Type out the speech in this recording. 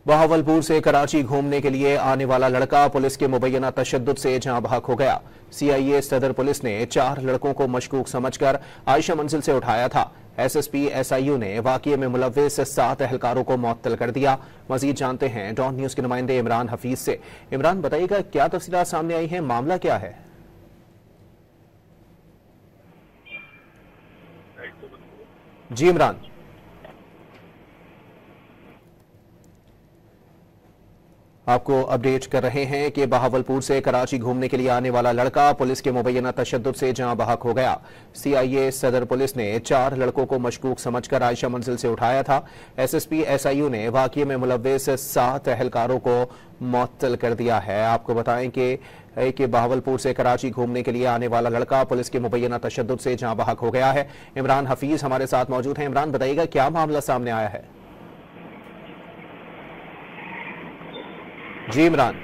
बहावलपुर से कराची घूमने के लिए आने वाला लड़का पुलिस के मुबैना तशद्दुद से जहां बहक हो गया। सीआईए सदर पुलिस ने 4 लड़कों को मशकूक समझकर आयशा मंजिल से उठाया था। एसएसपी एसआईयू ने वाकये में मुलव्विस 7 एहलकारों को मुअत्तल कर दिया। मजीद जानते हैं डॉन न्यूज के नुमाइंदे इमरान हफीज से। इमरान, बताइएगा क्या तफसीलात सामने आई हैं, मामला क्या है? जी इमरान। आपको अपडेट कर रहे हैं कि बहावलपुर से कराची घूमने के लिए आने वाला लड़का पुलिस के मुबैना तशद्दुद से जहां बहक हो गया। सीआईए सदर पुलिस ने 4 लड़कों को मशकूक समझकर आयशा मंजिल से उठाया था। एसएसपी एसआईयू ने वाकये में मुलव्विस 7 एहलकारों को मुअत्तल कर दिया है। आपको बताएं कि बहावलपुर से कराची घूमने के लिए आने वाला लड़का पुलिस के मुबैना तशद्दुद से जहां बहक हो गया है। इमरान हफीज हमारे साथ मौजूद हैं। इमरान, बताइएगा क्या मामला सामने आया है? जी इमरान।